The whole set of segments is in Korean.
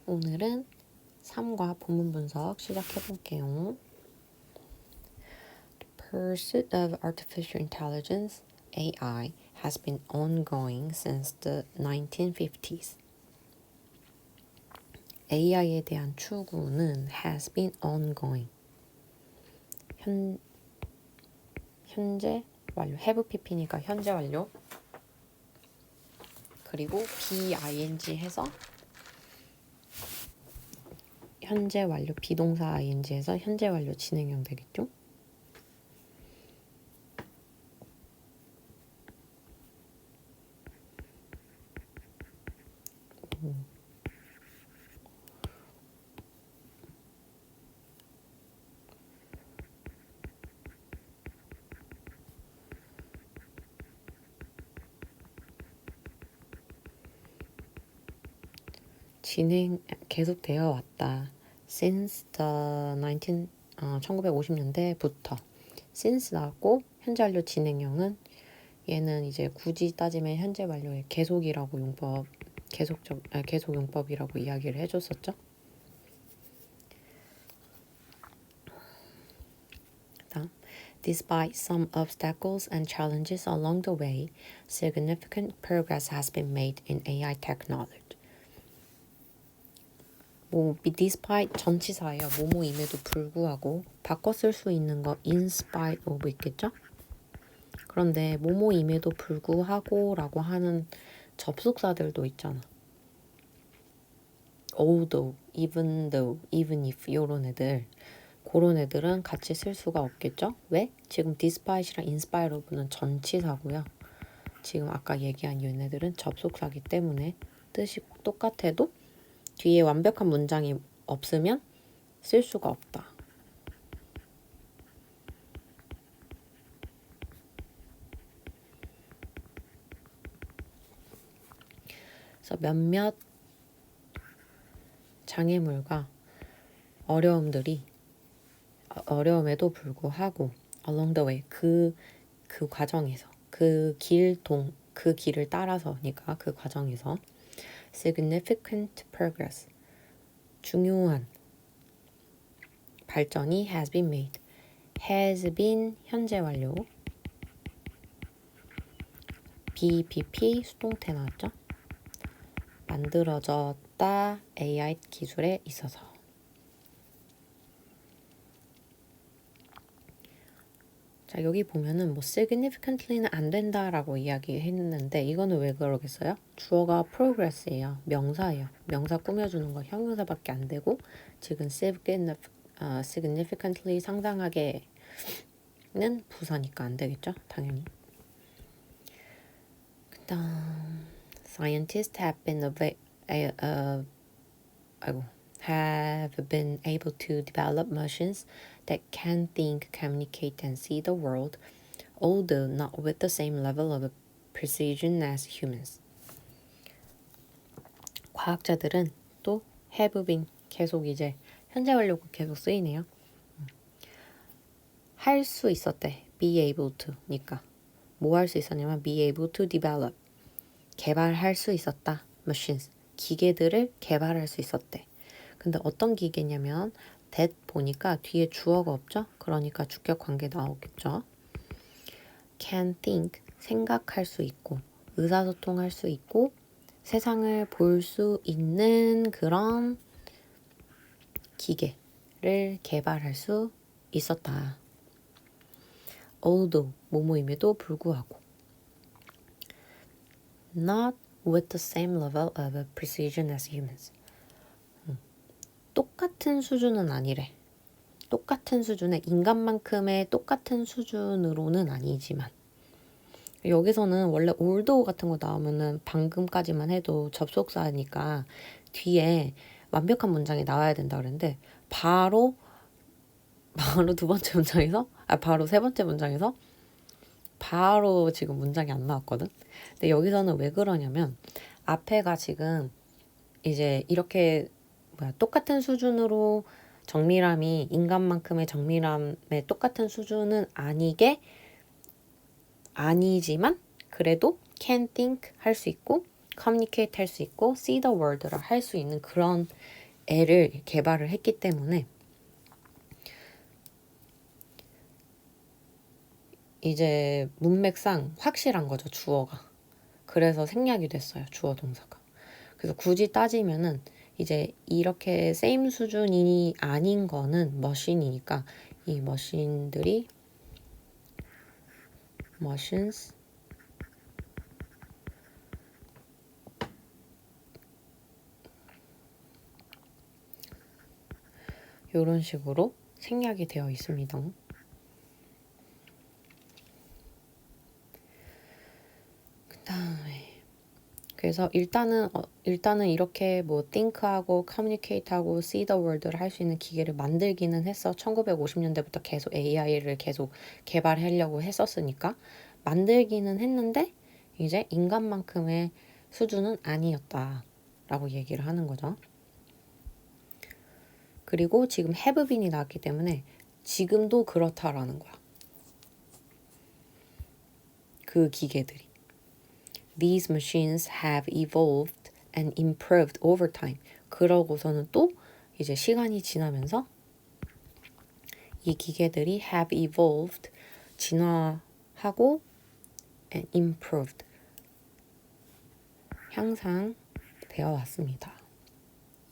오늘은 3과 본문 분석 시작해 볼게요. The pursuit of artificial intelligence, AI, has been ongoing since the 1950s. AI에 대한 추구는 has been ongoing. 현재 완료, have pp니까 현재 완료. 그리고 BING 해서 현재 완료 비동사 ing해서 현재 완료 진행형 되겠죠? 진행 계속 되어 왔다. Since the 1950년대부터 since 나왔고 현재 완료 진행형은 얘는 이제 굳이 따지면 현재 완료의 계속이라고 용법 계속 용법이라고 이야기를 해줬었죠. 다음, Despite some obstacles and challenges along the way, significant progress has been made in AI technology. despite 전치사예요. 뭐뭐임에도 불구하고 바꿔 쓸 수 있는 거 in spite of 있겠죠? 그런데 뭐뭐임에도 불구하고 라고 하는 접속사들도 있잖아. although, even though, even if 이런 애들 그런 애들은 같이 쓸 수가 없겠죠? 왜? 지금 despite이랑 in spite of는 전치사고요. 지금 아까 얘기한 얘네들은 접속사기 때문에 뜻이 똑같아도 뒤에 완벽한 문장이 없으면 쓸 수가 없다. 그래서 몇몇 장애물과 어려움에도 불구하고 along the way 그 과정에서 그 길을 따라서니까 그 과정에서 significant progress 중요한 발전이 has been made. has been 현재 완료. BPP 수동태 나왔죠? 만들어졌다 AI 기술에 있어서. 자, 여기 보면은 뭐 significantly는 안 된다라고 이야기했는데 이거는 왜 그러겠어요? 주어가 progress예요. 명사예요. 명사 꾸며주는 거 형용사밖에 안 되고 지금 significantly 상당하게는 부사니까 안 되겠죠? 당연히. 그다음 scientists have been able to develop machines that can think, communicate, and see the world, although not with the same level of precision as humans. 과학자들은 또 have been 계속 이제 현재 완료가 계속 쓰이네요. 할 수 있었대. be able to니까 뭐 할 수 있었냐면 be able to develop 개발할 수 있었다. machines 기계들을 개발할 수 있었대. 근데 어떤 기계냐면 that 보니까 뒤에 주어가 없죠? 그러니까 주격 관계 나오겠죠. can think 생각할 수 있고 의사소통할 수 있고 세상을 볼 수 있는 그런 기계를 개발할 수 있었다. although 뭐뭐임에도 불구하고 not with the same level of precision as humans. 똑같은 수준은 아니래. 똑같은 수준의 인간만큼의 똑같은 수준으로는 아니지만 여기서는 원래 although 같은 거 나오면은 방금까지만 해도 접속사니까 뒤에 완벽한 문장이 나와야 된다 그랬는데 바로 두 번째 문장에서 바로 세 번째 문장에서 바로 지금 문장이 안 나왔거든. 근데 여기서는 왜 그러냐면 앞에가 지금 이제 이렇게 똑같은 수준으로 정밀함이 인간만큼의 정밀함의 똑같은 수준은 아니지만 그래도 can think 할 수 있고 communicate 할 수 있고 see the world를 할 수 있는 그런 애를 개발을 했기 때문에 이제 문맥상 확실한 거죠, 주어가. 그래서 생략이 됐어요, 주어 동사가. 그래서 굳이 따지면은 이제 이렇게 same 수준이 아닌 거는 머신이니까 이 머신들이 machines 이런 식으로 생략이 되어 있습니다. 그다음에 그래서 일단은 이렇게 뭐 think하고 communicate하고 see the world를 할 수 있는 기계를 만들기는 했어. 1950년대부터 계속 AI를 계속 개발하려고 했었으니까 만들기는 했는데 이제 인간만큼의 수준은 아니었다라고 얘기를 하는 거죠. 그리고 지금 have been이 나왔기 때문에 지금도 그렇다라는 거야. 그 기계들이. These machines have evolved and improved over time. 그러고서는 또 이제 시간이 지나면서 이 기계들이 have evolved, 진화하고 and improved, 향상되어 왔습니다.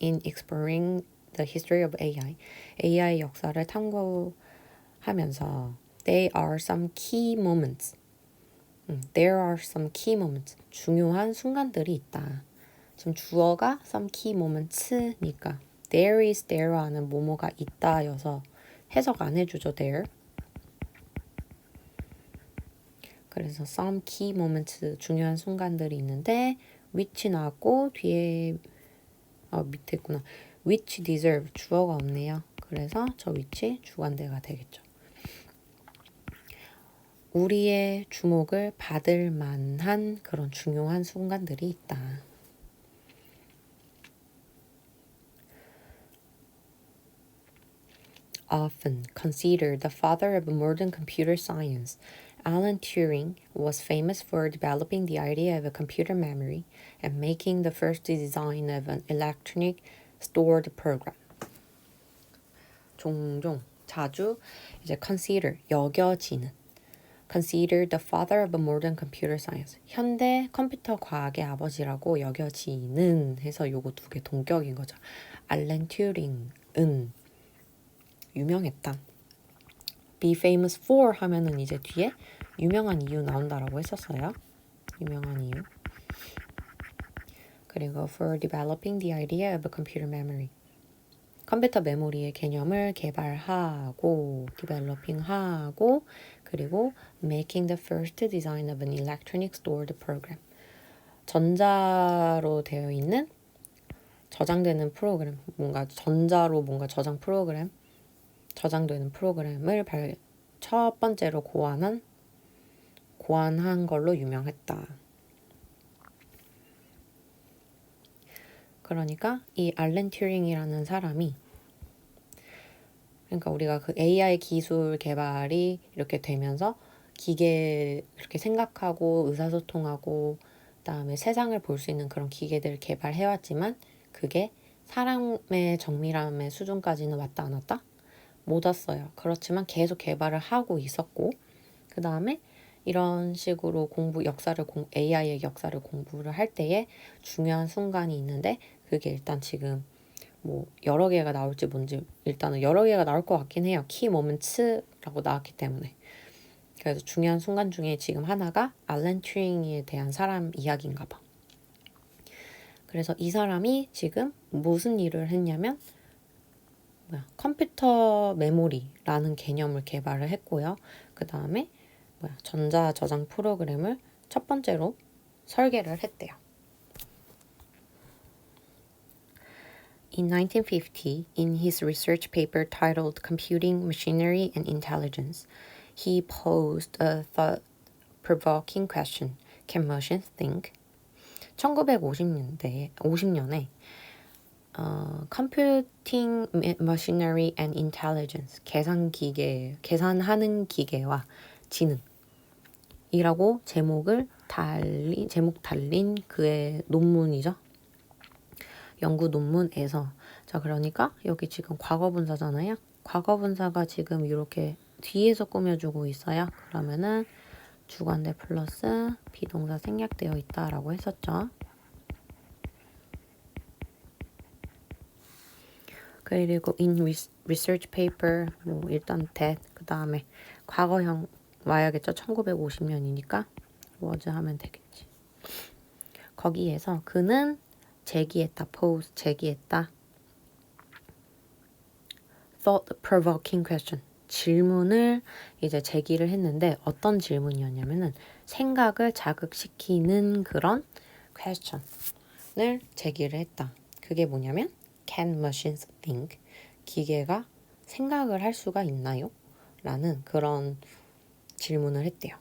In exploring the history of AI, AI 역사를 탐구하면서 There are some key moments. There are some key moments. 중요한 순간들이 있다. 지금 주어가 some key moments니까 there is there 하는 뭐뭐가 있다여서 해석 안 해주죠, there. 그래서 some key moments 중요한 순간들이 있는데 which 나왔고 뒤에 밑에 있구나. which deserve 주어가 없네요. 그래서 저 which 주관대가 되겠죠. 우리의 주목을 받을 만한 그런 중요한 순간들이 있다. Often considered the father of modern computer science, Alan Turing was famous for developing the idea of a computer memory and making the first design of an electronic stored program. 종종, 자주 이제 consider, 여겨지는 considered the father of modern computer science. 현대 컴퓨터 과학의 아버지라고 여겨지는 해서 요거 두 개 동격인 거죠. 알렌 튜링은 유명했다. Be famous for 하면은 이제 뒤에 유명한 이유 나온다라고 했었어요. 유명한 이유. 그리고 for developing the idea of a computer memory. 컴퓨터 메모리의 개념을 개발하고 developing하고 그리고 making the first design of an electronic stored program. 전자로 되어 있는 저장되는 프로그램, 뭔가 전자로 뭔가 저장 프로그램, 저장되는 프로그램을 첫 번째로 고안한 걸로 유명했다. 그러니까 이 알렌 튜링이라는 사람이 그러니까 우리가 그 AI 기술 개발이 이렇게 되면서 기계 이렇게 생각하고 의사소통하고 그다음에 세상을 볼 수 있는 그런 기계들을 개발해왔지만 그게 사람의 정밀함의 수준까지는 왔다 안 왔다? 못 왔어요. 그렇지만 계속 개발을 하고 있었고 그 다음에 이런 식으로 AI의 역사를 공부를 할 때에 중요한 순간이 있는데 그게 일단 지금 뭐 여러 개가 나올지 뭔지 일단은 여러 개가 나올 것 같긴 해요. 키 모먼츠라고 나왔기 때문에. 그래서 중요한 순간 중에 지금 하나가 알렌 튜링에 대한 사람 이야기인가 봐. 그래서 이 사람이 지금 무슨 일을 했냐면 컴퓨터 메모리라는 개념을 개발을 했고요. 그 다음에 전자 저장 프로그램을 첫 번째로 설계를 했대요. In 1950, in his research paper titled Computing Machinery and Intelligence, he posed a thought-provoking question: Can machines think? 1950년에 Computing Machinery and Intelligence, 계산하는 기계와 지능 이라고 제목 달린 그의 논문이죠. 연구 논문에서. 자, 그러니까 여기 지금 과거분사잖아요. 과거분사가 지금 이렇게 뒤에서 꾸며주고 있어요. 그러면은 주관대 플러스 비동사 생략되어 있다라고 했었죠. 그리고 in research paper 뭐 일단 that 그 다음에 과거형 와야겠죠. 1950년이니까 was 하면 되겠지. 거기에서 그는 제기했다. thought-provoking question. 질문을 이제 제기를 했는데 어떤 질문이었냐면은 생각을 자극시키는 그런 question을 제기를 했다. 그게 뭐냐면 Can machines think? 기계가 생각을 할 수가 있나요? 라는 그런 질문을 했대요.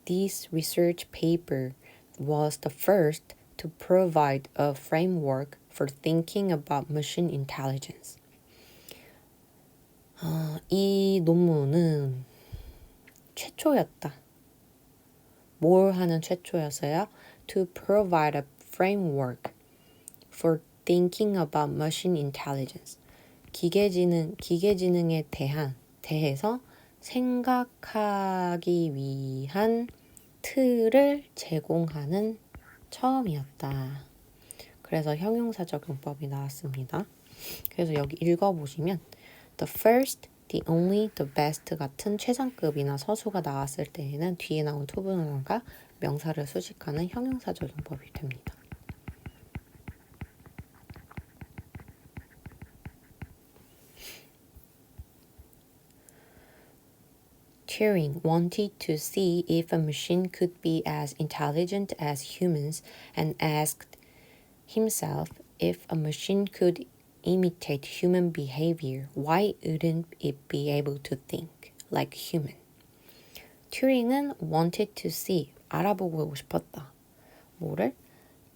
This research paper was the first to provide a framework for thinking about machine intelligence. 이 논문은 최초였다. 뭘 하는 최초였어요? To provide a framework for thinking about machine intelligence. 기계지능에 대해서 생각하기 위한 틀을 제공하는 처음이었다. 그래서 형용사적 용법이 나왔습니다. 그래서 여기 읽어보시면 the first, the only, the best 같은 최상급이나 서수가 나왔을 때에는 뒤에 나온 투부정사가 명사를 수식하는 형용사적 용법이 됩니다. Turing wanted to see if a machine could be as intelligent as humans and asked himself if a machine could imitate human behavior, why wouldn't it be able to think like human? 튜링은 wanted to see, 알아보고 싶었다. 뭐를?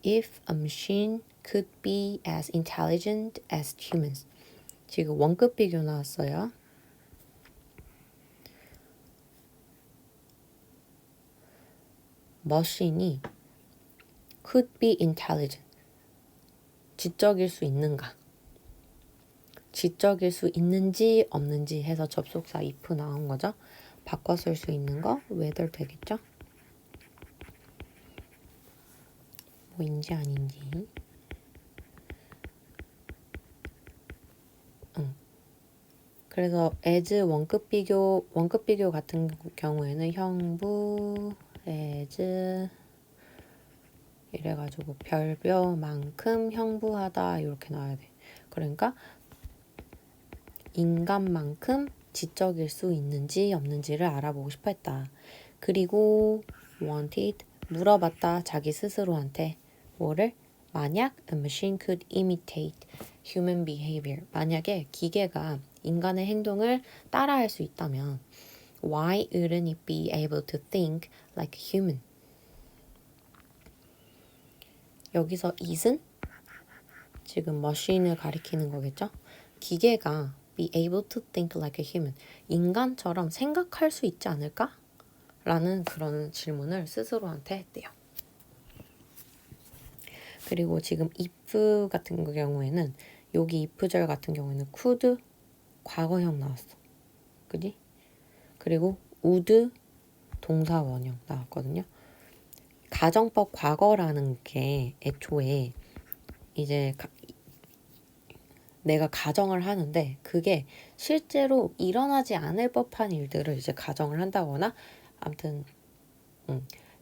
If a machine could be as intelligent as humans. 지금 원급 비교 나왔어요. 머신이 could be intelligent. 지적일 수 있는가? 지적일 수 있는지 없는지 해서 접속사 if 나온 거죠. 바꿔 쓸 수 있는 거 whether 되겠죠. 뭐인지 아닌지. 그래서 as 원급 비교 같은 경우에는 형부 as 이래가지고 별표만큼 형부하다 이렇게 나와야 돼. 그러니까 인간만큼 지적일 수 있는지 없는지를 알아보고 싶어 했다. 그리고 wanted 물어봤다 자기 스스로한테 뭐를? 만약 a machine could imitate human behavior. 만약에 기계가 인간의 행동을 따라할 수 있다면 why wouldn't it be able to think like human? 여기서 it은 지금 머신을 가리키는 거겠죠? 기계가 be able to think like a human. 인간처럼 생각할 수 있지 않을까? 라는 그런 질문을 스스로한테 했대요. 그리고 지금 if 같은 경우에는 여기 if절 같은 경우에는 could 과거형 나왔어. 그지? 그리고 would 동사 원형 나왔거든요. 가정법 과거라는 게 애초에 이제 내가 가정을 하는데 그게 실제로 일어나지 않을 법한 일들을 이제 가정을 한다거나 아무튼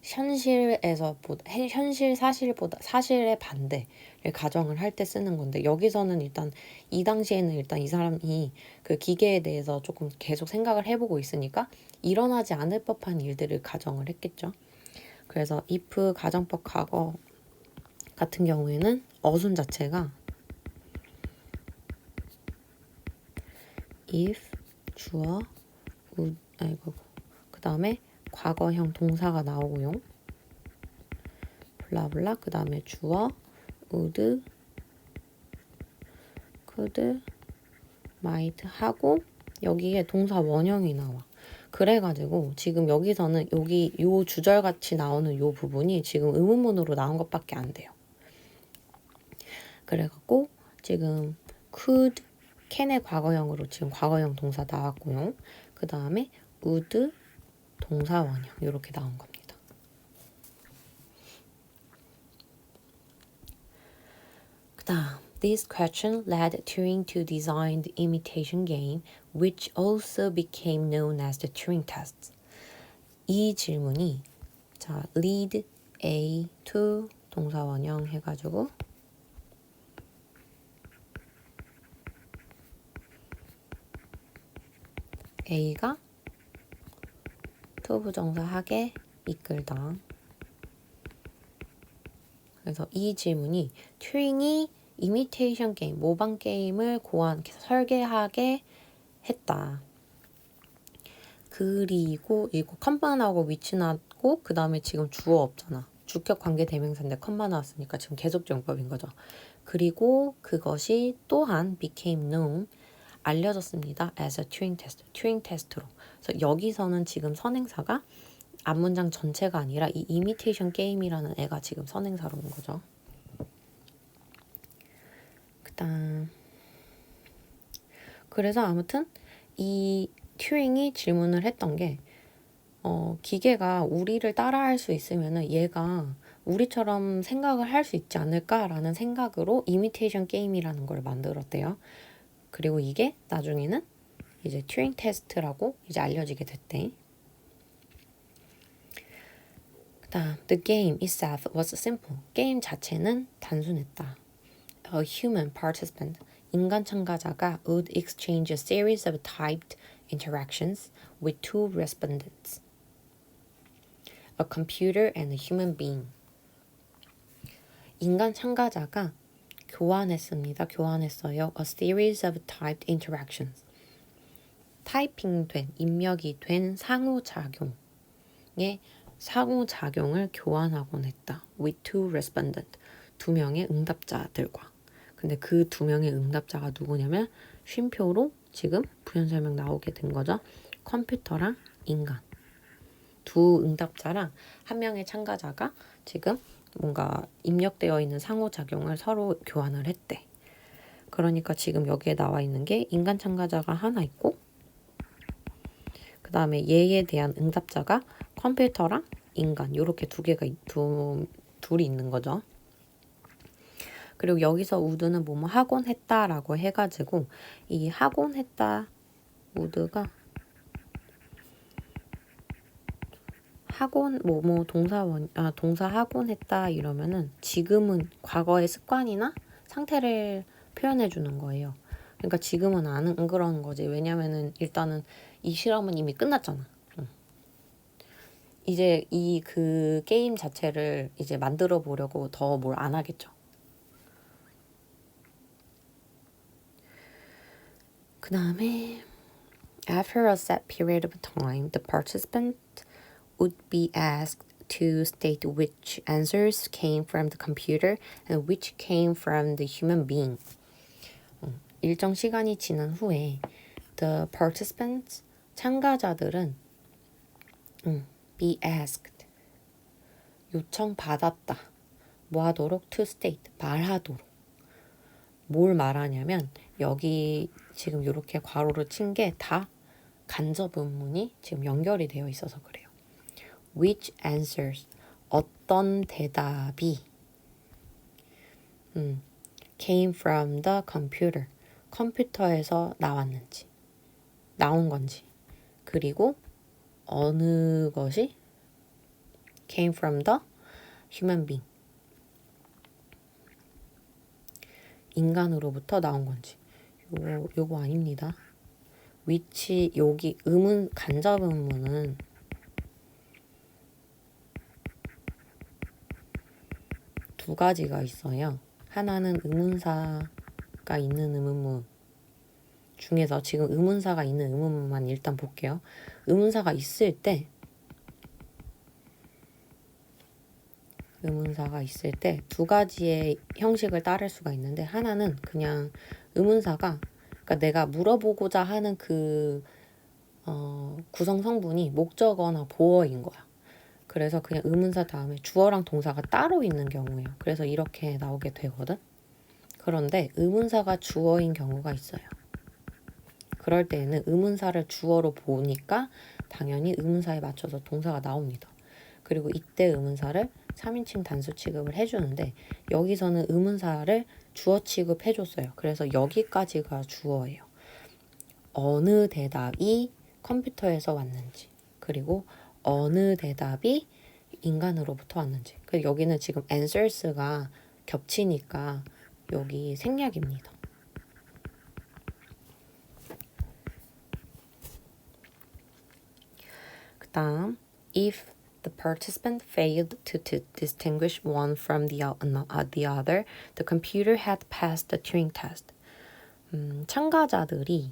현실 사실의 반대를 가정을 할 때 쓰는 건데 여기서는 일단 이 당시에는 일단 이 사람이 그 기계에 대해서 조금 계속 생각을 해보고 있으니까 일어나지 않을 법한 일들을 가정을 했겠죠. 그래서 if 가정법 과거 같은 경우에는 어순 자체가 if 주어 그 다음에 과거형 동사가 나오고요. 블라블라 그 다음에 주어 would, could, might 하고 여기에 동사 원형이 나와. 그래가지고 지금 여기서는 여기 요 주절같이 나오는 요 부분이 지금 의문문으로 나온 것밖에 안 돼요. 그래갖고 지금 could, can의 과거형으로 지금 과거형 동사 나왔고요. 그 다음에 would 동사 원형 이렇게 나온 겁니다. 그 다음 This question led Turing to design the imitation game, which also became known as the Turing test. 이 질문이 자 lead A to 동사 원형 해가지고 A가 to 부정사하게 이끌다. 그래서 이 질문이 튜링이 이미테이션 게임, 모방 게임을 설계하게 했다. 그리고 이거 컴마 나오고 위치 나고 그 다음에 지금 주어 없잖아. 주격 관계 대명사인데 컴마 나왔으니까 지금 계속적용법인 거죠. 그리고 그것이 또한 became known, 알려졌습니다. as a Turing test, 튜링 테스트로. 그래서 여기서는 지금 선행사가 앞문장 전체가 아니라 이 이미테이션 게임이라는 애가 지금 선행사로 온 거죠. 그다음 그래서 아무튼 이 튜링이 질문을 했던 게 기계가 우리를 따라할 수 있으면은 얘가 우리처럼 생각을 할 수 있지 않을까라는 생각으로 이미테이션 게임이라는 걸 만들었대요. 그리고 이게 나중에는 이제 튜링 테스트라고 이제 알려지게 됐대. 그다음 the game itself was simple. 게임 자체는 단순했다. A human participant, 인간 참가자가 would exchange a series of typed interactions with two respondents, a computer and a human being. 인간 참가자가 교환했어요. A series of typed interactions. 타이핑된, 입력이 된 상호작용을 교환하곤 했다. With two respondent. 두 명의 응답자들과. 근데 그 두 명의 응답자가 누구냐면 쉼표로 지금 부연 설명 나오게 된 거죠. 컴퓨터랑 인간. 두 응답자랑 한 명의 참가자가 지금 뭔가 입력되어 있는 상호작용을 서로 교환을 했대. 그러니까 지금 여기에 나와 있는 게 인간 참가자가 하나 있고 그 다음에 얘에 대한 응답자가 컴퓨터랑 인간 이렇게 둘이 있는 거죠. 그리고 여기서 우드는 뭐뭐 하곤 했다라고 해가지고 이 하곤 했다 우드가 하곤 뭐뭐 동사 하곤 했다 이러면은 지금은 과거의 습관이나 상태를 표현해 주는 거예요. 그러니까 지금은 안 그러는 거지. 왜냐면은 일단은 이 실험은 이미 끝났잖아. 이제 이 그 게임 자체를 이제 만들어 보려고 더 뭘 안 하겠죠. 그 다음에 After a set period of time, the participant would be asked to state which answers came from the computer and which came from the human being. 일정 시간이 지난 후에 the participants, 참가자들은 be asked, 요청받았다. 뭐 하도록? to state, 말하도록. 뭘 말하냐면 여기 지금 이렇게 괄호를 친 게 다 간접 의문이 지금 연결이 되어 있어서 그래요. Which answers, 어떤 대답이 came from the computer, 컴퓨터에서 나온 건지 그리고 어느 것이 came from the human being, 인간으로부터 나온 건지. 요거 아닙니다. which 여기 간접 의문은 두 가지가 있어요. 하나는 의문사가 있는 의문문 중에서 지금 의문사가 있는 의문문만 일단 볼게요. 의문사가 있을 때 두 가지의 형식을 따를 수가 있는데 하나는 그냥 의문사가 그러니까 내가 물어보고자 하는 그 구성 성분이 목적어나 보어인 거야. 그래서 그냥 의문사 다음에 주어랑 동사가 따로 있는 경우예요. 그래서 이렇게 나오게 되거든. 그런데 의문사가 주어인 경우가 있어요. 그럴 때에는 의문사를 주어로 보니까 당연히 의문사에 맞춰서 동사가 나옵니다. 그리고 이때 의문사를 3인칭 단수 취급을 해주는데 여기서는 의문사를 주어 취급해줬어요. 그래서 여기까지가 주어예요. 어느 대답이 컴퓨터에서 왔는지, 그리고 어느 대답이 인간으로부터 왔는지. 그리고 여기는 지금 answers가 겹치니까 여기 생략입니다. 그 다음 if the participant failed to distinguish one from the other, the computer had passed the Turing test. 참가자들이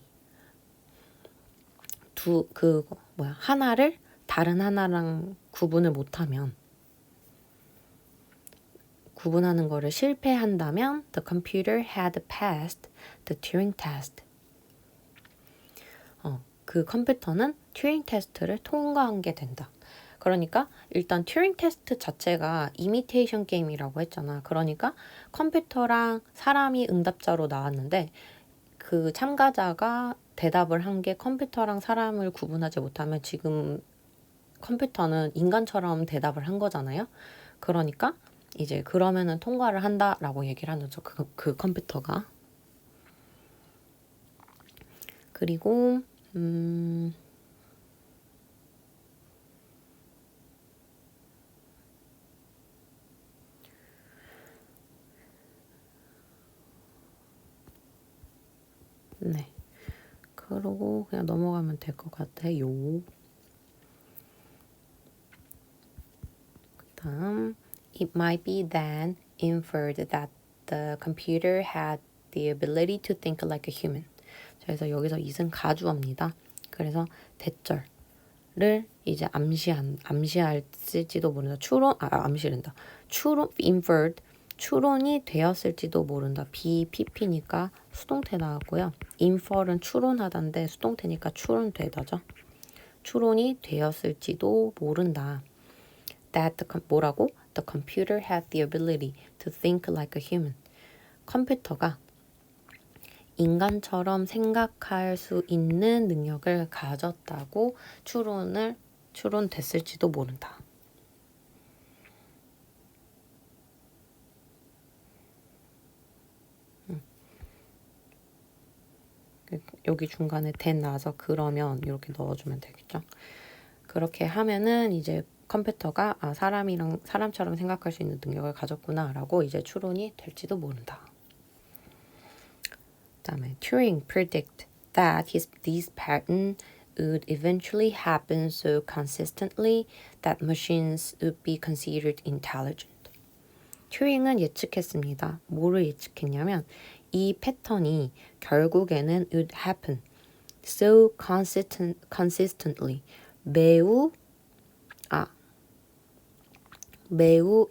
하나를 다른 하나랑 구분을 못하면 구분하는 거를 실패한다면 the computer had passed the Turing test. 그 컴퓨터는 튜링 테스트를 통과한 게 된다. 그러니까 일단 튜링 테스트 자체가 이미테이션 게임이라고 했잖아. 그러니까 컴퓨터랑 사람이 응답자로 나왔는데 그 참가자가 대답을 한 게 컴퓨터랑 사람을 구분하지 못하면 지금 컴퓨터는 인간처럼 대답을 한 거잖아요. 그러니까 이제 그러면은 통과를 한다라고 얘기를 하는 거죠. 그 컴퓨터가. 그리고 네. 그러고 그냥 넘어가면 될 것 같아요. 그다음 it might be then inferred that the computer had the ability to think like a human. 그래서 여기서 it은 가주어입니다. 그래서 대절을 이제 암시할지도 모른다. 암시된다. inferred 추론이 되었을지도 모른다. BPP니까 수동태 나왔고요. infer은 추론하다인데 수동태니까 추론되다죠. 추론이 되었을지도 모른다. That 뭐라고? The computer had the ability to think like a human. 컴퓨터가 인간처럼 생각할 수 있는 능력을 가졌다고 추론됐을지도 모른다. 여기 중간에 then 나와서 그러면 이렇게 넣어주면 되겠죠. 그렇게 하면은 이제 컴퓨터가 사람처럼 생각할 수 있는 능력을 가졌구나라고 이제 추론이 될지도 모른다. 그다음에 Turing predict that this pattern would eventually happen so consistently that machines would be considered intelligent. 튜링은 예측했습니다. 뭐를 예측했냐면 이 패턴이 결국에는 would happen so consistently 매우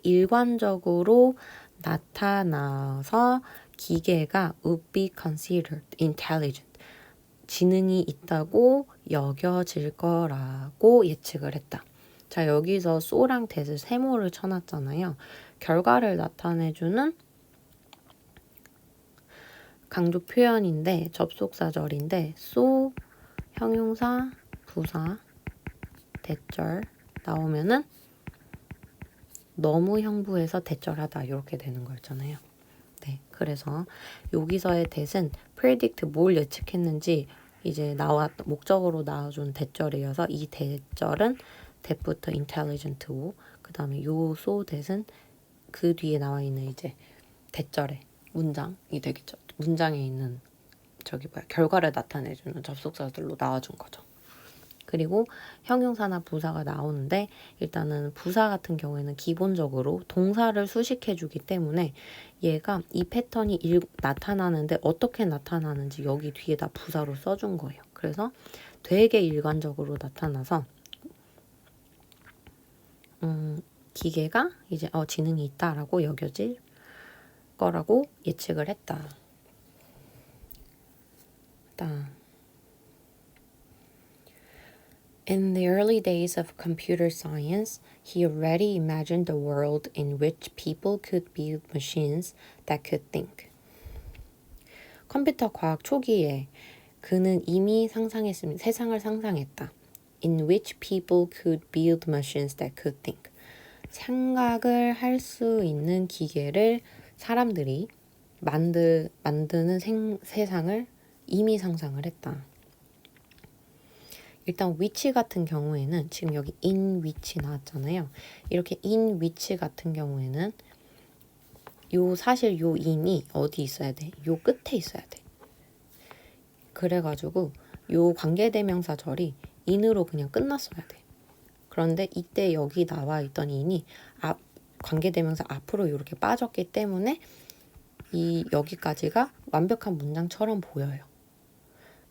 일관적으로 나타나서 기계가 would be considered intelligent 지능이 있다고 여겨질 거라고 예측을 했다. 자, 여기서 so랑 that을 세모를 쳐놨잖아요. 결과를 나타내주는 강조 표현인데 접속사절인데 so 형용사, 부사, 대절 나오면은 너무 형부해서 대절하다 이렇게 되는 거였잖아요. 네, 그래서 여기서의 that은 predict 뭘 예측했는지 이제 목적으로 나와준 대절이어서 이 대절은 that부터 intelligent고 그 다음에 요 so that은 그 뒤에 나와 있는 이제 대절의 문장이 되겠죠. 문장에 있는 결과를 나타내주는 접속사들로 나와준 거죠. 그리고 형용사나 부사가 나오는데 일단은 부사 같은 경우에는 기본적으로 동사를 수식해주기 때문에 얘가 이 패턴이 나타나는데 어떻게 나타나는지 여기 뒤에다 부사로 써준 거예요. 그래서 되게 일관적으로 나타나서 기계가 이제 지능이 있다라고 여겨질 거라고 예측을 했다. In the early days of computer science, he already imagined a world in which people could build machines that could think. 컴퓨터 과학 초기에 그는 이미 상상했습니다. 세상을 상상했다. In which people could build machines that could think. 생각을 할 수 있는 기계를 사람들이 만드는 세상을 이미 상상을 했다. 일단 which 같은 경우에는 지금 여기 in which 나왔잖아요. 이렇게 in which 같은 경우에는 사실 요 in이 어디 있어야 돼? 요 끝에 있어야 돼. 그래가지고 요 관계대명사절이 in으로 그냥 끝났어야 돼. 그런데 이때 여기 나와 있던 in이 관계대명사 앞으로 이렇게 빠졌기 때문에 여기까지가 완벽한 문장처럼 보여요.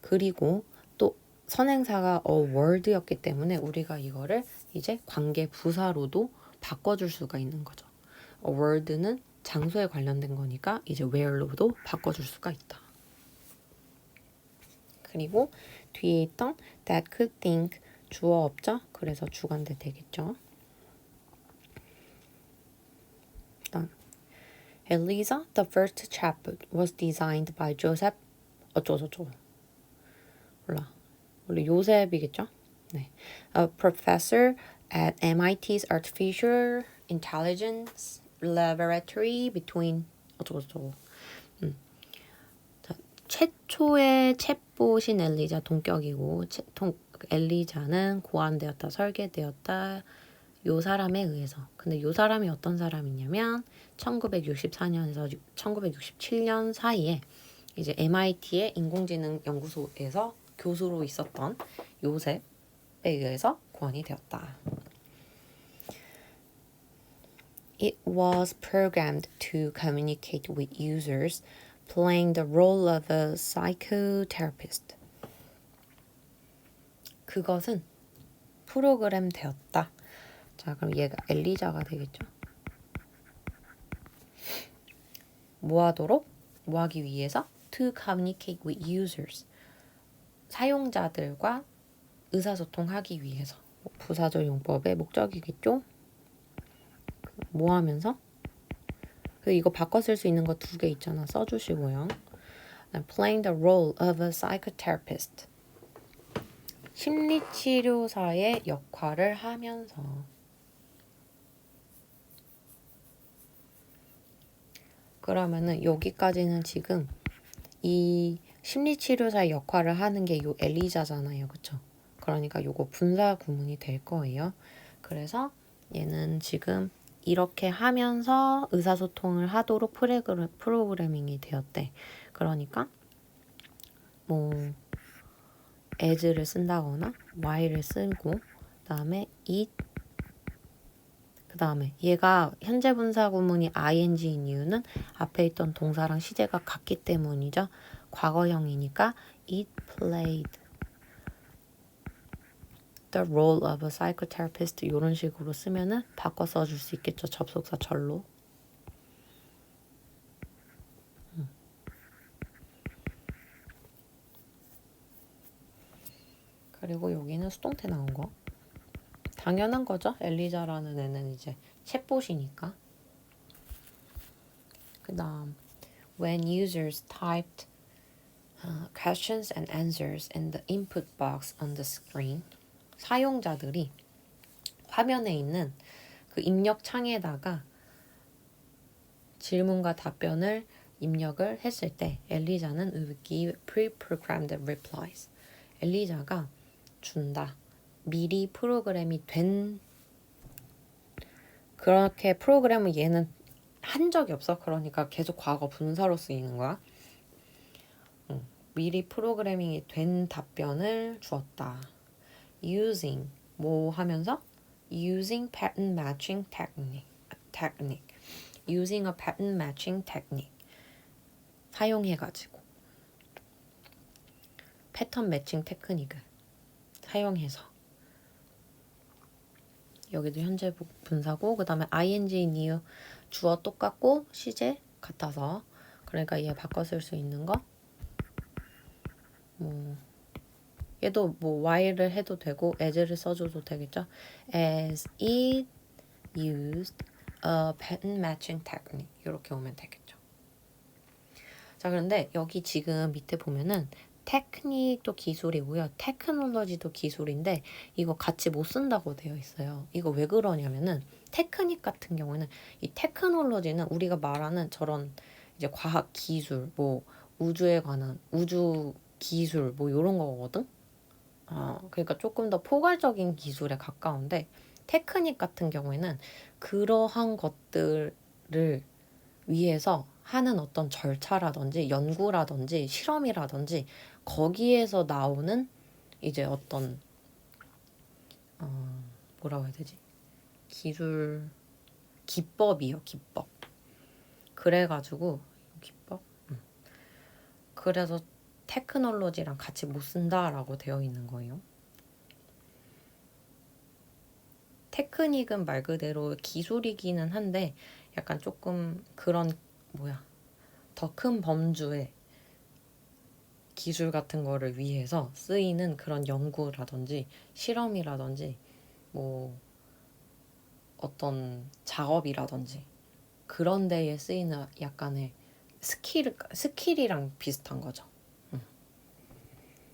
그리고 또 선행사가 a word였기 때문에 우리가 이거를 이제 관계 부사로도 바꿔줄 수가 있는 거죠. a word는 장소에 관련된 거니까 이제 where로도 바꿔줄 수가 있다. 그리고 뒤에 있던 that could think 주어 없죠? 그래서 주관대 되겠죠. 일단 Eliza, the first chapbook, was designed by Joseph 어쩌고저쩌고 몰라. 원래 요셉이겠죠? 네. A professor at MIT's Artificial Intelligence Laboratory between 어쩌고저쩌고. 자, 최초의 챗봇인 엘리자 동격이고 엘리자는 고안되었다, 설계되었다. 요 사람에 의해서. 근데 요 사람이 어떤 사람이냐면 1964년에서 1967년 사이에 이제 MIT의 인공지능 연구소에서 교수로 있었던 요셉에 의해서 고안이 되었다. It was programmed to communicate with users, playing the role of a psychotherapist. 그것은 프로그램 되었다. 자, 그럼 얘가 엘리자가 되겠죠. 뭐 하기 위해서? To communicate with users. 사용자들과 의사소통하기 위해서. 부사절 용법의 목적이겠죠. 뭐 하면서? 이거 바꿔 쓸 수 있는 거 2개 있잖아. 써주시고요. Playing the role of a psychotherapist. 심리치료사의 역할을 하면서. 그러면은 여기까지는 지금 이 심리치료사의 역할을 하는 게 요 엘리자잖아요. 그쵸? 그러니까 요거 분사 구문이 될 거예요. 그래서 얘는 지금 이렇게 하면서 의사소통을 하도록 프로그래밍이 되었대. 그러니까 뭐 as를 쓴다거나 y를 쓰고 그다음에 it 그다음에 얘가 현재 분사 구문이 ing인 이유는 앞에 있던 동사랑 시제가 같기 때문이죠. 과거형이니까 it played the role of a psychotherapist 이런 식으로 쓰면은 바꿔 써줄 수 있겠죠. 접속사 절로. 그리고 여기는 수동태 나온 거. 당연한 거죠. 엘리자라는 애는 이제 챗봇이니까. 그 다음 When users typed questions and answers in the input box on the screen 사용자들이 화면에 있는 그 입력 창에다가 질문과 답변을 입력을 했을 때 엘리자는 would give pre-programmed replies. 엘리자가 준다. 미리 프로그램이 된 그렇게 프로그램을 얘는 한 적이 없어. 그러니까 계속 과거 분사로 쓰이는 거야. 미리 프로그래밍이 된 답변을 주었다. using 뭐 하면서? using pattern matching technique. using a pattern matching technique. 사용해가지고 패턴 매칭 테크닉을 사용해서 여기도 현재 분사고 그 다음에 ing인 이유 주어 똑같고 시제 같아서 그러니까 얘 바꿔 쓸 수 있는 거 뭐 얘도 뭐 while을 해도 되고 as를 써줘도 되겠죠. As it used a pattern matching technique 이렇게 오면 되겠죠. 자, 그런데 여기 지금 밑에 보면은 테크닉도 기술이고요. 테크놀로지도 기술인데 이거 같이 못 쓴다고 되어 있어요. 이거 왜 그러냐면은 테크닉 같은 경우에는 이 테크놀로지는 우리가 말하는 저런 이제 과학 기술, 뭐 우주에 관한 우주 기술 뭐 이런 거거든. 그러니까 조금 더 포괄적인 기술에 가까운데 테크닉 같은 경우에는 그러한 것들을 위해서 하는 어떤 절차라든지 연구라든지 실험이라든지 거기에서 나오는 이제 어떤 뭐라고 해야 되지? 기술 기법이요, 기법. 그래가지고 기법. 그래서 테크놀로지랑 같이 못 쓴다라고 되어 있는 거예요. 테크닉은 말 그대로 기술이기는 한데 약간 조금 그런 더 큰 범주의 기술 같은 거를 위해서 쓰이는 그런 연구라든지 실험이라든지 뭐 어떤 작업이라든지 그런 데에 쓰이는 약간의 스킬이랑 비슷한 거죠.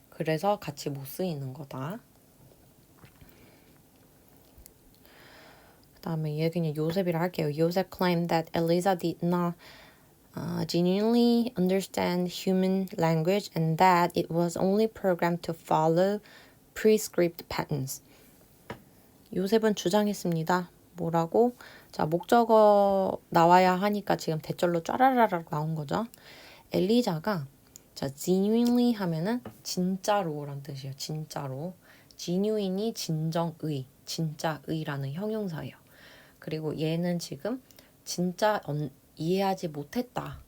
그래서 같이 못 쓰이는 거다. 그 다음에 얘 그냥 요셉이라 할게요. 요셉 claimed that Eliza did not genuinely understand human language and that it was only programmed to follow prescribed patterns. 요셉은 주장했습니다. 뭐라고? 자, 목적어 나와야 하니까 지금 대절로 쫘라라락 나온 거죠. 엘리자가 자, genuinely 하면은 진짜로란 뜻이에요. 진짜로. genuine이 진정의, 진짜의라는 형용사예요. 그리고 얘는 지금 진짜 이해하지 못했다.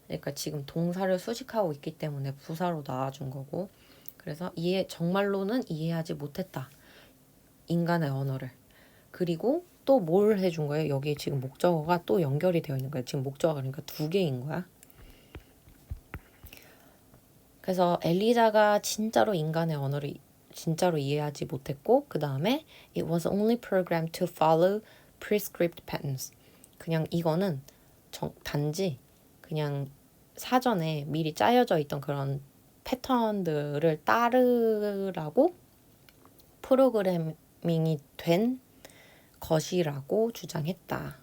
그러니까 지금 동사를 수식하고 있기 때문에 부사로 나와준 거고. 그래서 정말로는 이해하지 못했다. 인간의 언어를. 그리고 또 뭘 해준 거예요? 여기 지금 목적어가 또 연결이 되어 있는 거예요. 지금 목적어가 그러니까 2개인 거야. 그래서 엘리자가 진짜로 인간의 언어를 진짜로 이해하지 못했고 그 다음에 it was only programmed to follow prescribed patterns. 그냥 이거는 단지 그냥 사전에 미리 짜여져 있던 그런 패턴들을 따르라고 프로그래밍이 된 것이라고 주장했다.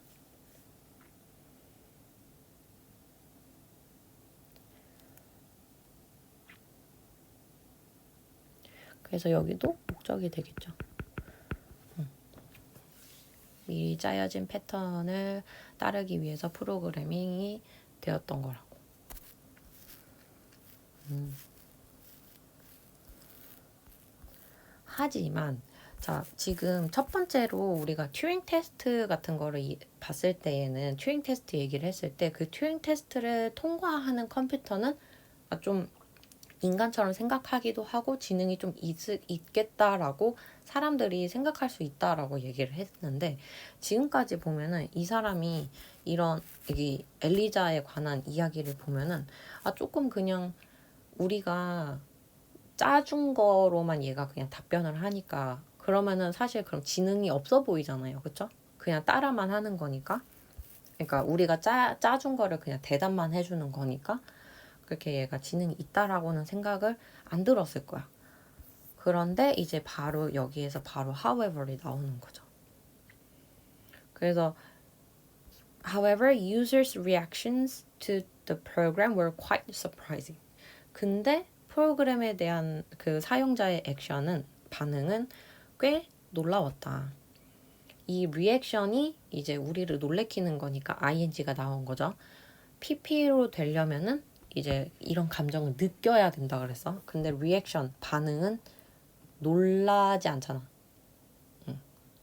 그래서 여기도 목적이 되겠죠. 미리 짜여진 패턴을 따르기 위해서 프로그래밍이 되었던 거라고. 하지만 자, 지금 첫 번째로 우리가 튜링 테스트 같은 거를 봤을 때에는 튜링 테스트 얘기를 했을 때 그 튜링 테스트를 통과하는 컴퓨터는 좀 인간처럼 생각하기도 하고 지능이 좀 있겠다라고 사람들이 생각할 수 있다라고 얘기를 했는데 지금까지 보면은 이 사람이 이런 여기 엘리자에 관한 이야기를 보면은 조금 그냥 우리가 짜준 거로만 얘가 그냥 답변을 하니까 그러면은 사실 그럼 지능이 없어 보이잖아요. 그쵸? 그냥 따라만 하는 거니까. 그러니까 우리가 짜준 거를 그냥 대답만 해주는 거니까 그렇게 얘가 지능이 있다라고는 생각을 안 들었을 거야. 그런데 이제 바로 여기에서 바로 however이 나오는 거죠. 그래서 however, users' reactions to the program were quite surprising. 근데 프로그램에 대한 그 사용자의 반응은 꽤 놀라웠다. 이 리액션이 이제 우리를 놀래키는 거니까 ing가 나온 거죠. PP로 되려면은 이제 이런 감정을 느껴야 된다 그랬어. 근데 리액션, 반응은 놀라지 않잖아.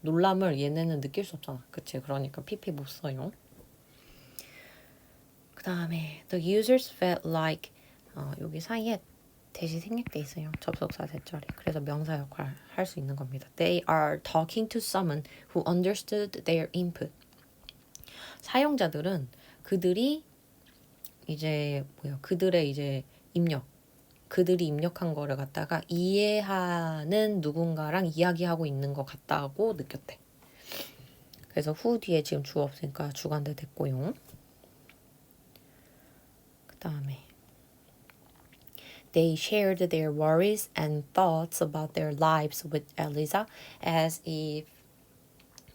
놀람을 얘네는 느낄 수 없잖아. 그치? 그러니까 PP 못 써요. 그 다음에 the users felt like 여기 사이에 대시 생략돼 있어요. 접속사 대절이. 그래서 명사 역할을 할 수 있는 겁니다. They are talking to someone who understood their input. 사용자들은 그들의 이제 입력, 그들이 입력한 거를 갖다가 이해하는 누군가랑 이야기하고 있는 것 같다고 느꼈대. 그래서 who 뒤에 지금 주어 없으니까 주관대 됐고요. 그 다음에 They shared their worries and thoughts about their lives with Eliza as if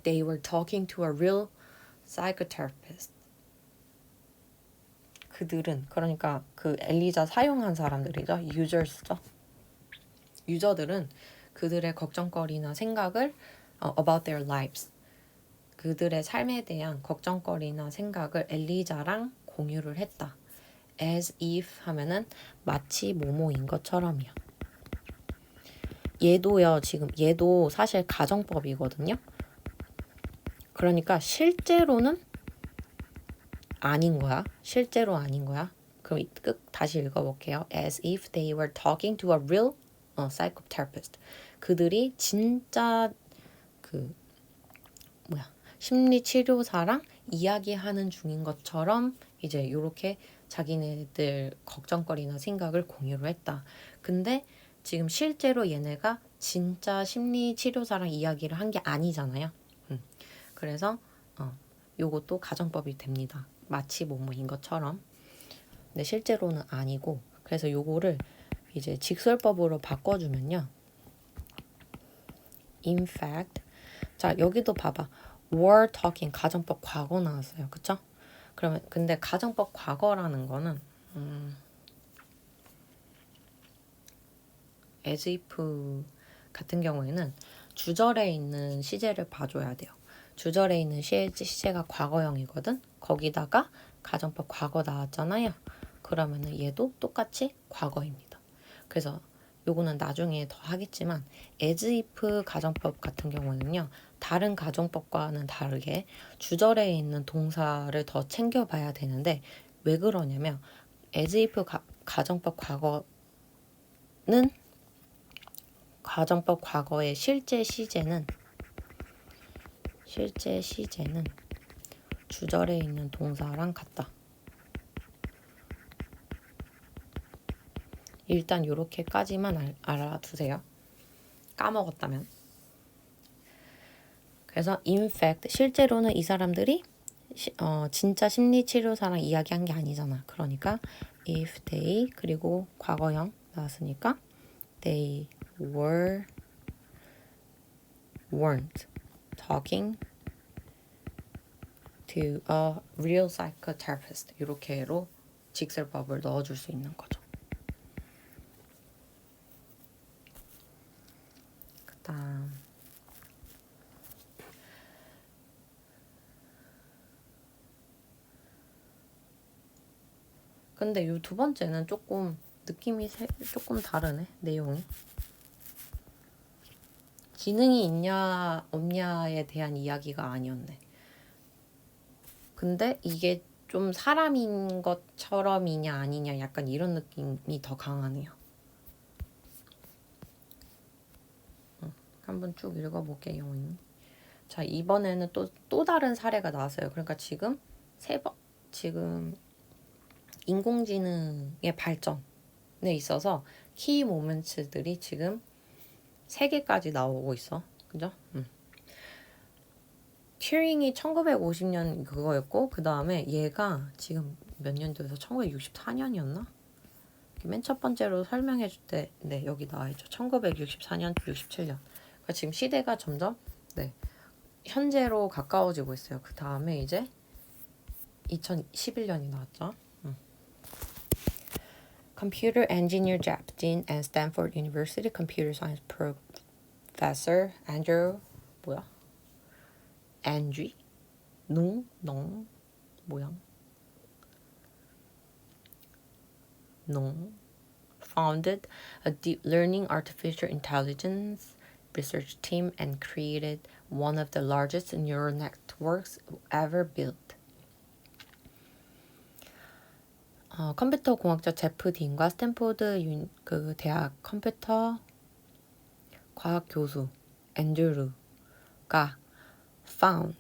they were talking to a real psychotherapist. 그들은 그러니까 그 엘리자 사용한 사람들이죠. 유저스죠. 유저들은 그들의 걱정거리나 생각을 about their lives 그들의 삶에 대한 걱정거리나 생각을 엘리자랑 공유를 했다. as if 하면은 마치 뭐뭐인 것처럼이요. 얘도요. 지금 얘도 사실 가정법이거든요. 그러니까 실제로는 아닌 거야. 실제로 아닌 거야. 그럼 다시 읽어볼게요. As if they were talking to a real psychotherapist. 그들이 진짜 그 심리치료사랑 이야기하는 중인 것처럼 이제 이렇게 자기네들 걱정거리나 생각을 공유를 했다. 근데 지금 실제로 얘네가 진짜 심리치료사랑 이야기를 한 게 아니잖아요. 그래서 요것도 가정법이 됩니다. 마치 뭐뭐인 것처럼. 근데 실제로는 아니고 그래서 요거를 이제 직설법으로 바꿔주면요. In fact 자 여기도 봐봐. were talking 가정법 과거 나왔어요. 그쵸? 그러면 근데 가정법 과거라는 거는 as if 같은 경우에는 주절에 있는 시제를 봐줘야 돼요. 주절에 있는 시제가 과거형이거든. 거기다가 가정법 과거 나왔잖아요. 그러면은 얘도 똑같이 과거입니다. 그래서 요거는 나중에 더 하겠지만 as if 가정법 같은 경우에는요. 다른 가정법과는 다르게 주절에 있는 동사를 더 챙겨봐야 되는데 왜 그러냐면 as if 가정법 과거는 가정법 과거의 실제 시제는 주절에 있는 동사랑 같다. 일단 요렇게까지만 알아두세요. 까먹었다면. 그래서 in fact 실제로는 이 사람들이 진짜 심리치료사랑 이야기한 게 아니잖아. 그러니까 if they 그리고 과거형 나왔으니까 they weren't talking to a real psychotherapist 이렇게로 직설법을 넣어줄 수 있는 거죠. 그다음 근데 이 두 번째는 조금 느낌이 조금 다르네. 내용이. 기능이 있냐 없냐에 대한 이야기가 아니었네. 근데 이게 좀 사람인 것처럼이냐 아니냐 약간 이런 느낌이 더 강하네요. 한번 쭉 읽어볼게요. 자 이번에는 또 다른 사례가 나왔어요. 그러니까 지금 지금 인공지능의 발전에 있어서 키 모멘츠들이 지금 3개까지 나오고 있어. 그죠? 튜링이 1950년 그거였고 그 다음에 얘가 지금 몇 년도에서 1964년이었나? 맨 첫 번째로 설명해 줄 때 네 여기 나와있죠. 1964년, 67년. 그러니까 지금 시대가 점점 네 현재로 가까워지고 있어요. 그 다음에 이제 2011년이 나왔죠. Computer engineer Jeff Dean and Stanford University computer science professor Andrew 농 모양 founded a deep learning artificial intelligence research team and created one of the largest neural networks ever built. 컴퓨터 공학자 제프 딘과 스탠포드 그 대학 컴퓨터 과학 교수 앤드루가 found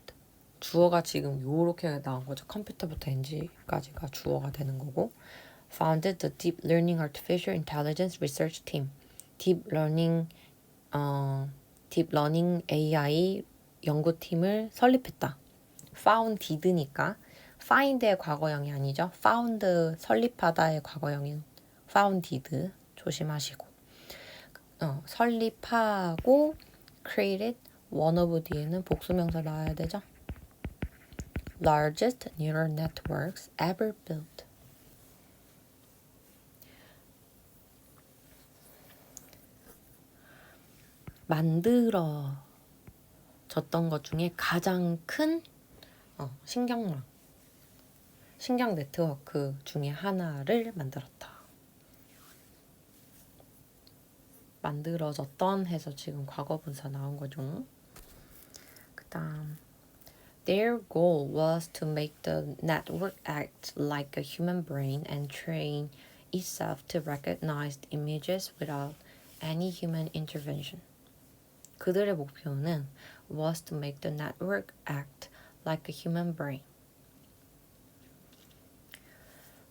주어가 지금 요렇게 나온 거죠. 컴퓨터부터 엔지까지가 주어가 되는 거고 founded the Deep Learning Artificial Intelligence Research Team. Deep Learning AI 연구팀을 설립했다. founded니까 find의 과거형이 아니죠. found 설립하다의 과거형인 founded 조심하시고 설립하고 created one of 뒤에는 복수명사 나와야 되죠. largest neural networks ever built. 만들어졌던 것 중에 가장 큰 신경 네트워크 중에 하나를 만들었다. 만들어졌던 해서 지금 과거분사 나온 거죠. 그 다음 Their goal was to make the network act like a human brain and train itself to recognize images without any human intervention. 그들의 목표는 was to make the network act like a human brain.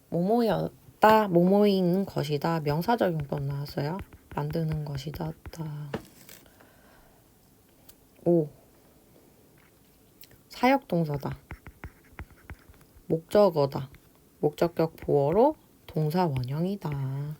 뭐뭐였다, 뭐뭐인 것이다, 명사적 용법 나왔어요. 만드는 것이다. 5. 사역동사다. 목적어다. 목적격 보어로 동사 원형이다.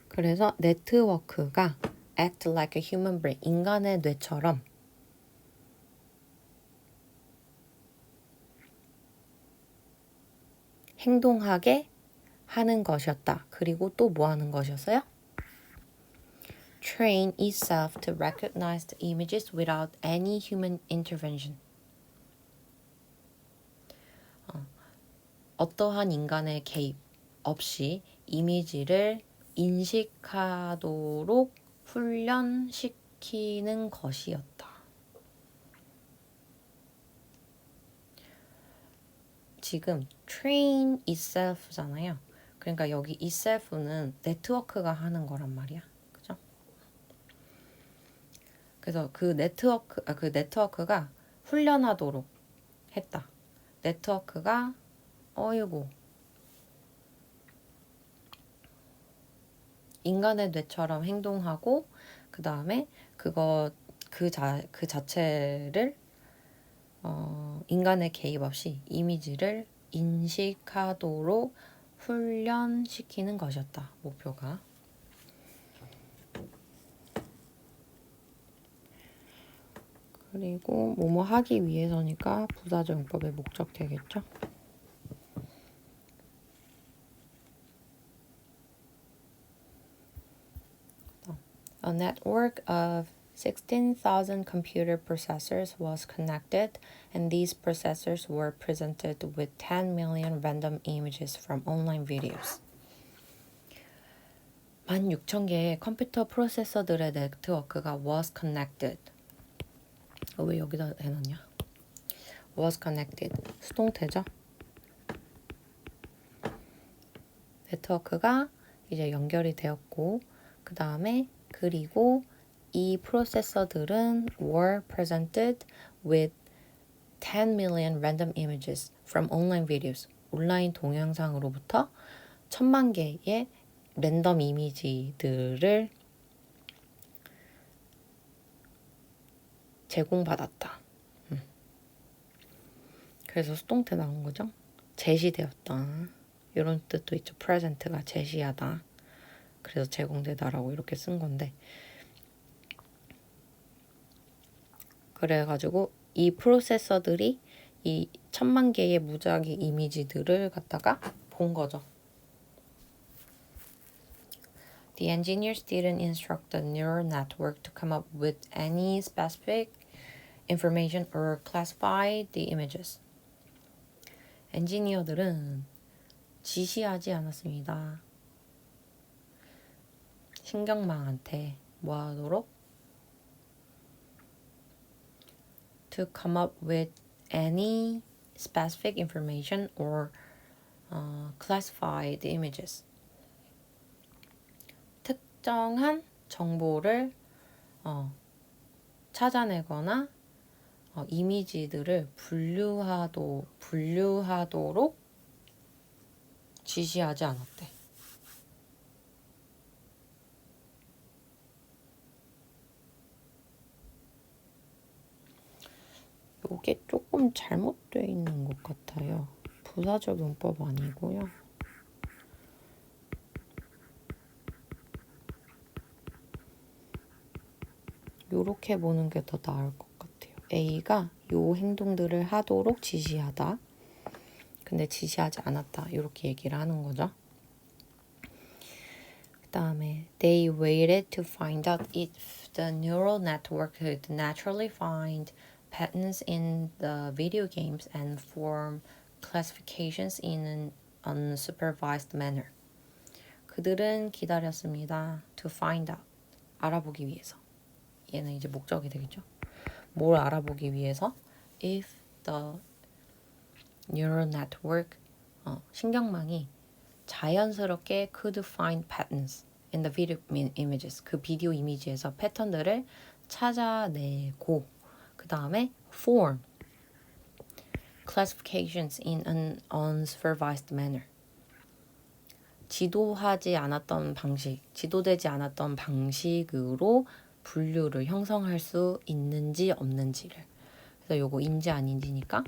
그래서 네트워크가 act like a human brain, 인간의 뇌처럼 행동하게 하는 것이었다. 그리고 또 뭐 하는 것이었어요? Train itself to recognize the images without any human intervention. 어떠한 인간의 개입 없이 이미지를 인식하도록 훈련시키는 것이었다. 지금 train itself잖아요. 그러니까 여기 itself는 네트워크가 하는 거란 말이야. 그죠? 그래서 그 네트워크가 훈련하도록 했다. 네트워크가 인간의 뇌처럼 행동하고 그 다음에 그 자체를 인간의 개입 없이 이미지를 인식하도록 훈련시키는 것이었다. 목표가. 그리고 뭐뭐 하기 위해서니까 부사적 용법의 목적 되겠죠. A network of 16,000 computer processors was connected, and these processors were presented with 10 million random images from online videos. 16,000개의 컴퓨터 프로세서들의 네트워크가 was connected. 왜 여기다 해놨냐? was connected. 수동태죠? 네트워크가 이제 연결이 되었고, 그 다음에 그리고 이 프로세서들은 were presented with 10 million random images from online videos. 온라인 동영상으로부터 1000만 개의 랜덤 이미지들을 제공받았다. 그래서 수동태 나온 거죠. 제시되었다. 이런 뜻도 있죠. present가 제시하다. 그래서 제공되다라고 이렇게 쓴 건데 그래가지고 이 프로세서들이 이 1000만 개의 무작위 이미지들을 갖다가 본 거죠. The engineers didn't instruct the neural network to come up with any specific information or classify the images. 엔지니어들은 지시하지 않았습니다. 신경망한테 뭐 하도록? To come up with any specific information or classify the images. 특정한 정보를 찾아내거나 이미지들을 분류하도록 지시하지 않았대. 이게 조금 잘못되어 있는 것 같아요. 부사적 용법 아니고요. 요렇게 보는 게 더 나을 것 같아요. A가 요 행동들을 하도록 지시하다. 근데 지시하지 않았다. 요렇게 얘기를 하는 거죠. 그 다음에 They waited to find out if the neural network could naturally find patterns in the video games and form classifications in an unsupervised manner. 그들은 기다렸습니다. To find out. 알아보기 위해서. 얘는 이제 목적이 되겠죠. 뭘 알아보기 위해서? If the neural network, 신경망이 자연스럽게 could find patterns in the video images. 그 비디오 이미지에서 패턴들을 찾아내고 그 다음에 form classifications in an unsupervised manner. 지도되지 않았던 방식으로 분류를 형성할 수 있는지 없는지를. 그래서 요거 인지 아닌지니까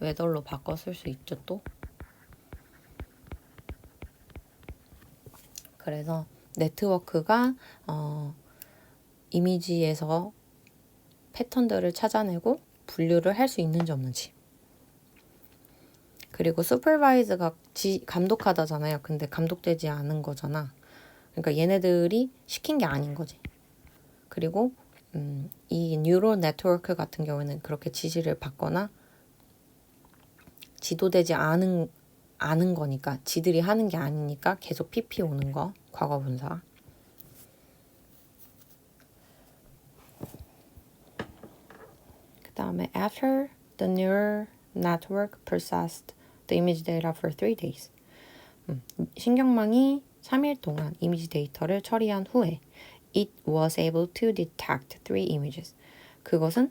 whether로 바꿔 쓸 수 있죠 또. 그래서 네트워크가 이미지에서 패턴들을 찾아내고 분류를 할 수 있는지 없는지. 그리고 슈퍼바이즈가 감독하다잖아요. 근데 감독되지 않은 거잖아. 그러니까 얘네들이 시킨 게 아닌 거지. 그리고 이 뉴럴 네트워크 같은 경우에는 그렇게 지시를 받거나 지도되지 않은 거니까, 지들이 하는 게 아니니까 계속 PP 오는 거, 과거 분사. 그 다음에 after the neural network processed the image data for 3 days. 신경망이 3일 동안 이미지 데이터를 처리한 후에 it was able to detect 3 images. 그것은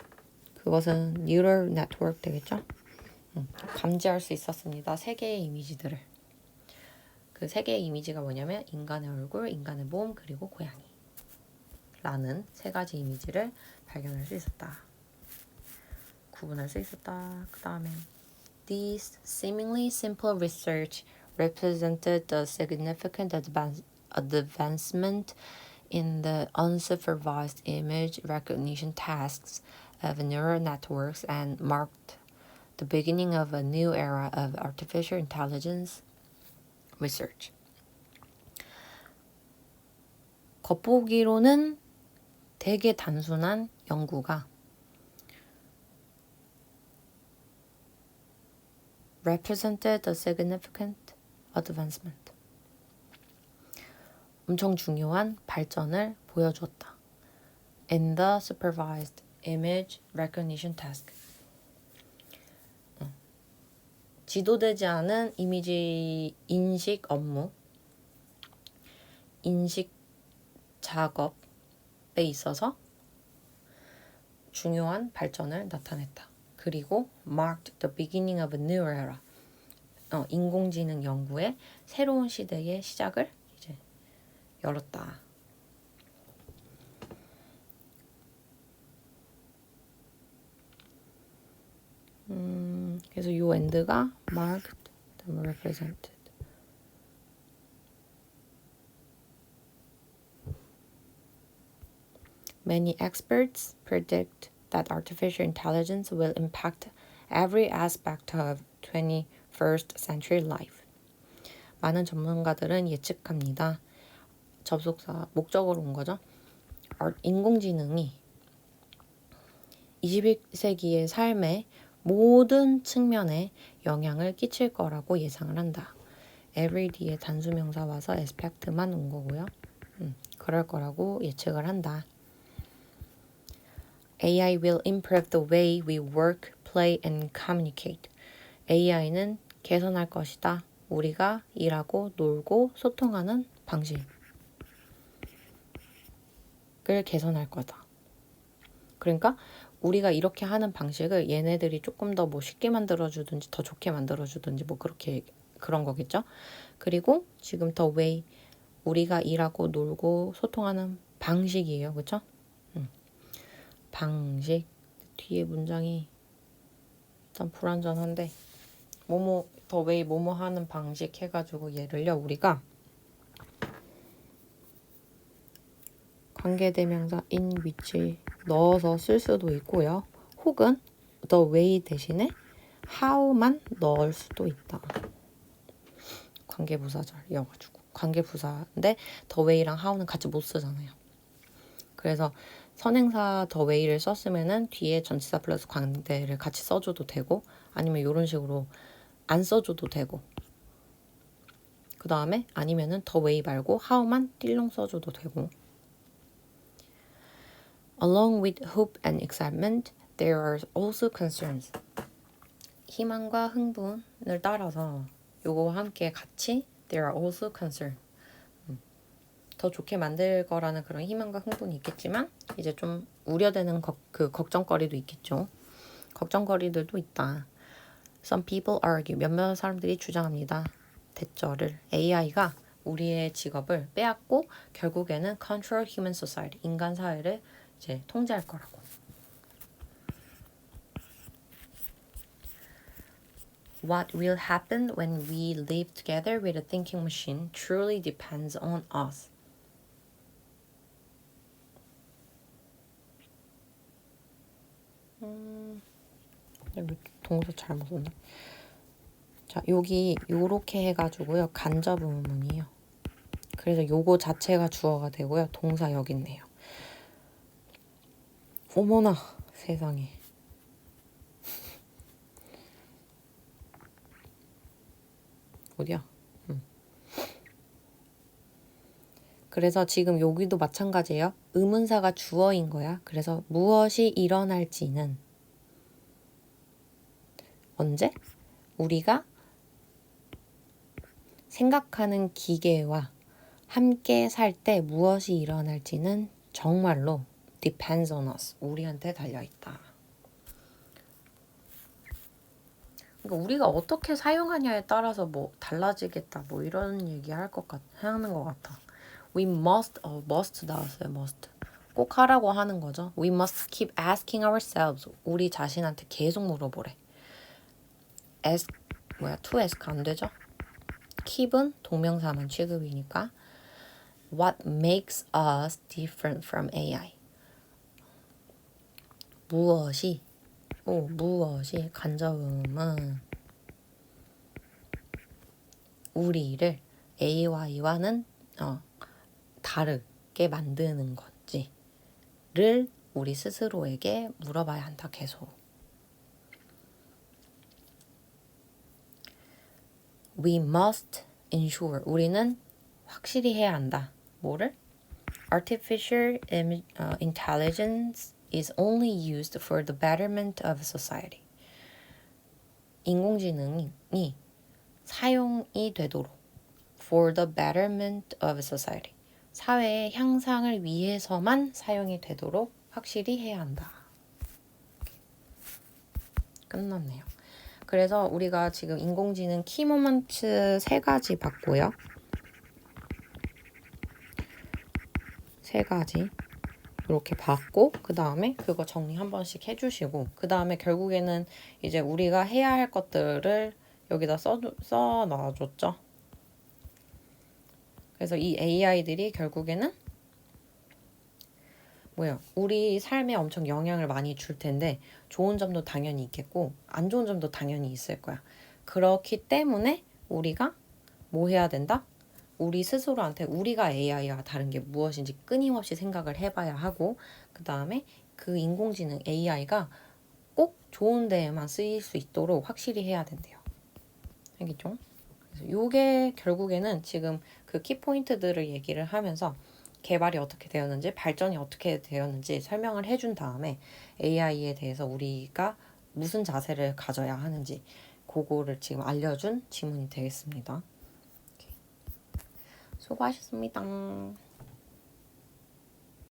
neural network 되겠죠? 감지할 수 있었습니다. 3개의 이미지들을. 그 3개의 이미지가 뭐냐면 인간의 얼굴, 인간의 몸, 그리고 고양이 라는 3가지 이미지를 발견할 수 있었다. 구분할 수 있었다. 그 다음에 This seemingly simple research represented the significant advancement in the unsupervised image recognition tasks of neural networks and marked the beginning of a new era of artificial intelligence research. 겉보기로는 되게 단순한 연구가 represented a significant advancement. 엄청 중요한 발전을 보여주었다. In the supervised image recognition task. 지도되지 않은 이미지 인식 업무, 인식 작업에 있어서 중요한 발전을 나타냈다. 그리고 marked the beginning of a new era. 인공지능 연구의 새로운 시대의 시작을 이제 열었다. 그래서 요 end가 marked, represented. Many experts predict that artificial intelligence will impact every aspect of 21st century life. 많은 전문가들은 예측합니다. 접속사 목적으로 온 거죠. 인공지능이 21세기의 삶의 모든 측면에 영향을 끼칠 거라고 예상을 한다. every 뒤에 단수명사 와서 aspect만 온 거고요. 그럴 거라고 예측을 한다. AI will improve the way we work, play, and communicate. AI는 개선할 것이다. 우리가 일하고 놀고 소통하는 방식. 개선할 거다. 그러니까 우리가 이렇게 하는 방식을 얘네들이 조금 더 뭐 쉽게 만들어주든지 더 좋게 만들어주든지 뭐 그렇게 그런 거겠죠. 그리고 지금 더 way 우리가 일하고 놀고 소통하는 방식이에요. 그쵸? 방식 뒤에 문장이 일단 불완전한데 뭐뭐 더 way 뭐뭐 하는 방식 해가지고 얘를요 우리가 관계대명사 in which 넣어서 쓸 수도 있고요. 혹은 the way 대신에 how만 넣을 수도 있다. 관계부사절이어가지고 관계부사인데 the way랑 how는 같이 못 쓰잖아요. 그래서 선행사 the way를 썼으면은 뒤에 전치사 플러스 관대를 같이 써줘도 되고 아니면 이런 식으로 안 써줘도 되고 그 다음에 아니면은 the way 말고 how만 띨렁 써줘도 되고 Along with hope and excitement, there are also concerns. 희망과 흥분을 따라서 요거와 함께 같이 there are also concerns. 더 좋게 만들 거라는 그런 희망과 흥분이 있겠지만 이제 좀 우려되는 그 걱정거리도 있겠죠. 걱정거리들도 있다. Some people argue. 몇몇 사람들이 주장합니다. 대절을 AI가 우리의 직업을 빼앗고 결국에는 control human society. 인간 사회를 이제 통제할 거라고. What will happen when we live together with a thinking machine truly depends on us. 동사 잘못 썼네. 자, 여기 요렇게 해가지고요. 간접 의문이에요. 그래서 요거 자체가 주어가 되고요. 동사 여기 있네요. 어머나 세상에. 어디야? 그래서 지금 여기도 마찬가지예요. 의문사가 주어인 거야. 그래서 무엇이 일어날지는 언제? 우리가 생각하는 기계와 함께 살 때 무엇이 일어날지는 정말로 depends on us. 우리한테 달려있다. 그러니까 우리가 어떻게 사용하냐에 따라서 뭐 달라지겠다. 뭐 이런 얘기 하는 것 같아. We must, must 나왔어요. must. 꼭 하라고 하는 거죠. We must keep asking ourselves. 우리 자신한테 계속 물어보래. to ask 안 되죠? keep은 동명사만 취급이니까 What makes us different from AI? 무엇이 간접음은 우리를 AI와는 다르게 만드는 건지를 우리 스스로에게 물어봐야 한다. 계속. We must ensure. 우리는 확실히 해야 한다. 뭐를? Artificial intelligence is only used for the betterment of society. 인공지능이 사용이 되도록 for the betterment of society. 사회의 향상을 위해서만 사용이 되도록 확실히 해야 한다. 끝났네요. 그래서 우리가 지금 인공지능 키모먼트 3가지 봤고요. 3가지 이렇게 봤고 그 다음에 그거 정리 한 번씩 해주시고 그 다음에 결국에는 이제 우리가 해야 할 것들을 여기다 써 놔줬죠. 그래서 이 AI들이 결국에는 우리 삶에 엄청 영향을 많이 줄 텐데 좋은 점도 당연히 있겠고 안 좋은 점도 당연히 있을 거야. 그렇기 때문에 우리가 뭐 해야 된다? 우리 스스로한테 우리가 AI와 다른 게 무엇인지 끊임없이 생각을 해봐야 하고 그 다음에 그 인공지능 AI가 꼭 좋은 데에만 쓰일 수 있도록 확실히 해야 된대요. 알겠죠? 그래서 요게 결국에는 지금 그 키포인트들을 얘기를 하면서 개발이 어떻게 되었는지 발전이 어떻게 되었는지 설명을 해준 다음에 AI에 대해서 우리가 무슨 자세를 가져야 하는지 그거를 지금 알려준 지문이 되겠습니다. 수고하셨습니다.